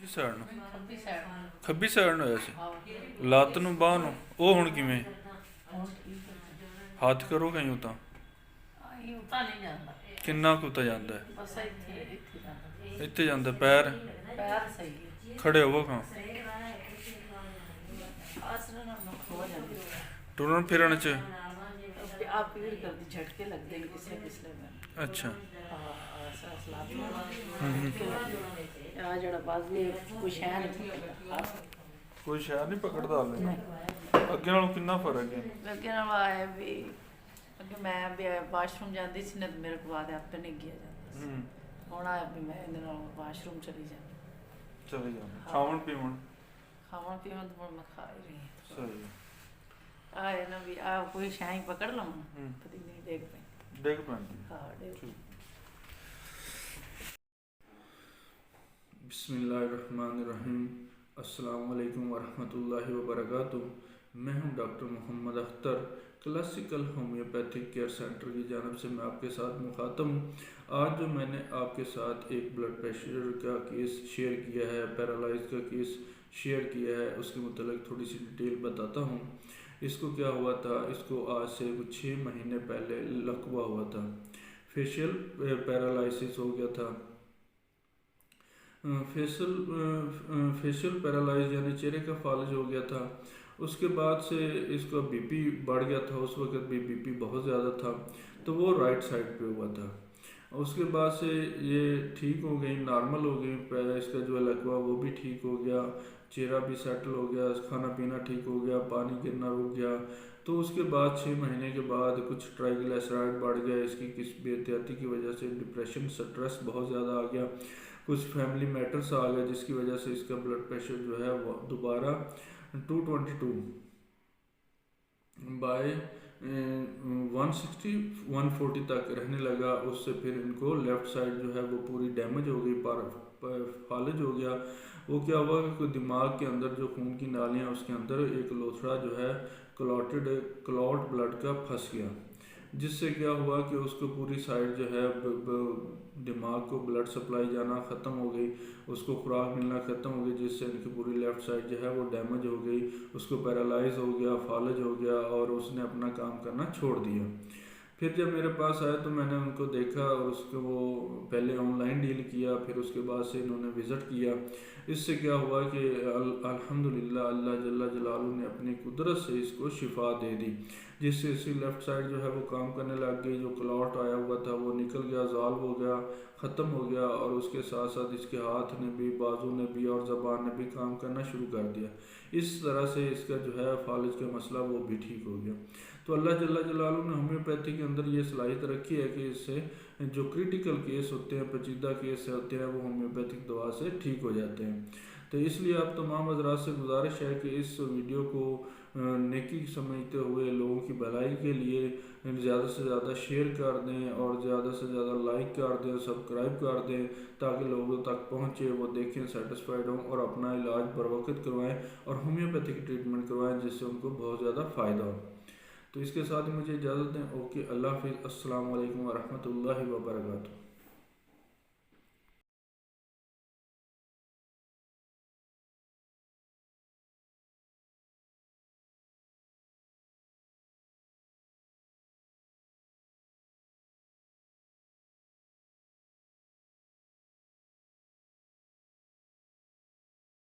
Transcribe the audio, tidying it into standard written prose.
Side ਨੂੰ ਖੱਬੀ side ਨੂੰ। ਖੱਬੀ ਸਾਈਡ ਨੂੰ ਹੋਇਆ ਸੀ ਆਹੋ ਲੱਤ ਨੂੰ ਬਾਂਹ ਨੂੰ। ਉਹ ਹੁਣ ਕਿਵੇਂ? ਹੁਣ ਠੀਕ ਹੈ। ਹੱਥ ਕਰੋ ਕਹੀਂ ਤਾਂ ਇਹ ਉਤਾਂ ਨਹੀਂ ਜਾਂਦਾ। ਕਿੰਨਾ ਕੁ ਤਾਂ ਜਾਂਦਾ ਹੈ? ਬਸ ਇੱਥੇ ਜਾਂਦਾ। ਇੱਥੇ ਜਾਂਦਾ। ਪੈਰ ਪੈਰ ਸਹੀ ਹੈ। ਖੜੇ ਹੋਵੋ ਖਾਂ। ਆਸਰਾ ਨਾਲ ਹੋ ਜਾਂਦੀ। ਟੁਰਨ ਫਿਰਨ ਚ ਆਪ ਪੀੜ ਕਰਦੀ, ਝਟਕੇ ਲੱਗਦੇ ਨੇ ਕਿਸੇ ਕਿਸੇ में। ਅੱਛਾ। ਆ ਜਿਹੜਾ ਬਾਜ਼ੂ ਕੁਛ ਹੈ ਨਹੀਂ। ਕੋਈ ਸ਼ਾਇਦ ਨਹੀਂ ਪਕੜਦਾ ਹਾਲੇ। ਅੱਗੇ ਨਾਲੋਂ ਕਿੰਨਾ ਫਰਕ ਹੈ? ਅੱਗੇ ਨਾਲ ਆਇਆ ਵੀ ਅੱਗੇ ਮੈਂ ਵੀ ਵਾਸ਼ਰੂਮ ਜਾਂਦੀ ਸੀ ਨਾ, ਮੇਰੇ ਕੋਲ ਆਦੇ ਆਪੇ ਨਹੀਂ ਗਿਆ ਜਾਂਦਾ ਸੀ। ਹੁਣ ਆ ਵੀ ਮੈਂ ਇਹਦੇ ਨਾਲ ਵਾਸ਼ਰੂਮ ਚਲੀ ਜਾਂਦੀ। ਚਲੇ ਜਾਂਦਾ। ਖਾਵਣ ਪੀਵਣ ਖਾਵਣ ਪੀਵਣ ਤਾਂ ਮੈਂ ਖਾ ਹੀ ਰਹੀ ਹਾਂ। ਸਹੀ ਆਏ ਨਾ ਵੀ ਆ ਕੋਈ ਸ਼ਾਈ ਪਕੜ ਲਵਾਂ ਕਦੀ ਨਹੀਂ ਡੇਗ ਪਈ। ਡਿੱਗ ਪੈਂਦੀ। ਹਾਂ ਡੇਗ। बिस्मिल्लाहिर्रहमानिर्रहीम। अस्सलाम वालेकुम वरहमतुल्लाहि वबरकातुह। मैं हूं doctor Mohammad Akhtar. Classical homeopathic care centre की जानब से मैं आपके साथ मुखातब हूँ। आज जो मैंने आपके साथ एक ब्लड प्रेशर का केस शेयर किया है, पैरालाइज का केस शेयर किया है, उसके मतलब थोड़ी सी डिटेल बताता हूँ। इसको क्या हुआ था, इसको आज से कुछ 6 महीने पहले लकवा हुआ था। फेशियल पैरालिसिस हो गया था। फेशियल पैरालाइज यानी चेहरे का फालिज हो गया था। उसके बाद से इसका बीपी बढ़ गया था। उस वक्त भी बीपी बहुत ज़्यादा था, तो वो राइट साइड पे हुआ था। उसके बाद से ये ठीक हो गई, नॉर्मल हो गई। इसका जो लकवा वो भी ठीक हो गया, चेहरा भी सेटल हो गया, खाना पीना ठीक हो गया, पानी गिरना रुक गया। तो उसके बाद 6 महीने के बाद कुछ ट्राइग्लिसराइड बढ़ गया। इसकी किस बेहतियाती की वजह से डिप्रेशन, स्ट्रेस बहुत ज़्यादा आ गया। कुछ फैमिली मैटर्स आ गए जिसकी वजह से इसका ब्लड प्रेशर जो है वो दोबारा 222 बाय 160 140 तक रहने लगा। उससे फिर इनको लेफ़्ट साइड जो है वो पूरी डैमेज हो गई, फालिज हो गया। वो क्या हुआ कि दिमाग के अंदर जो खून की नालियाँ, उसके अंदर एक लोथड़ा जो है क्लॉट ब्लड का फंस गया, जिससे क्या हुआ कि उसको पूरी साइड जो है दिमाग को ब्लड सप्लाई जाना ख़त्म हो गई, उसको खुराक मिलना ख़त्म हो गई, जिससे इनकी पूरी लेफ़्ट साइड जो है वो डैमेज हो गई। उसको पैरालाइज हो गया, फालिज हो गया और उसने अपना काम करना छोड़ दिया। फिर जब मेरे पास आया तो मैंने उनको देखा और उसको वो पहले ऑनलाइन डील किया, फिर उसके बाद से इन्होंने विज़िट किया। इससे क्या हुआ कि अल्हम्दुलिल्लाह अल्लाह जल्ला जलालू ने अपनी कुदरत से इसको शिफा दे दी, जिससे इसकी लेफ़्ट साइड जो है वो काम करने लग गई। जो क्लॉट आया हुआ था वो निकल गया, ज़ाल्व हो गया, ख़त्म हो गया। और उसके साथ साथ इसके हाथ ने भी, बाजू ने भी और ज़बान ने भी काम करना शुरू कर दिया। इस तरह से इसका जो है फालिज का मसला वो भी ठीक हो गया। तो अल्लाह जल्ला जलालू ने होम्योपैथी के अंदर ये सलाहियत रखी है कि इससे जो क्रिटिकल केस होते हैं, पेचीदा केस होते हैं, वो होम्योपैथिक दवा से ठीक हो जाते हैं। तो इसलिए आप तमाम हज़रात से गुजारिश है कि इस वीडियो को नेकी समझते हुए लोगों की भलाई के लिए ज़्यादा से ज़्यादा शेयर कर दें और ज़्यादा से ज़्यादा लाइक कर दें, सब्सक्राइब कर दें, ताकि लोगों तक पहुँचे, वो देखें, सेटिस्फाइड हों और अपना इलाज बर वक्त करवाएँ और होम्योपैथिक ट्रीटमेंट करवाएँ, जिससे उनको बहुत ज़्यादा फ़ायदा हो। तो इसके साथ ही मुझे इजाज़त दें। ओके, अल्लाह हाफ़िज़। अस्सलाम वालेकुम वरहमतुल्लाहि वबरकातुहू।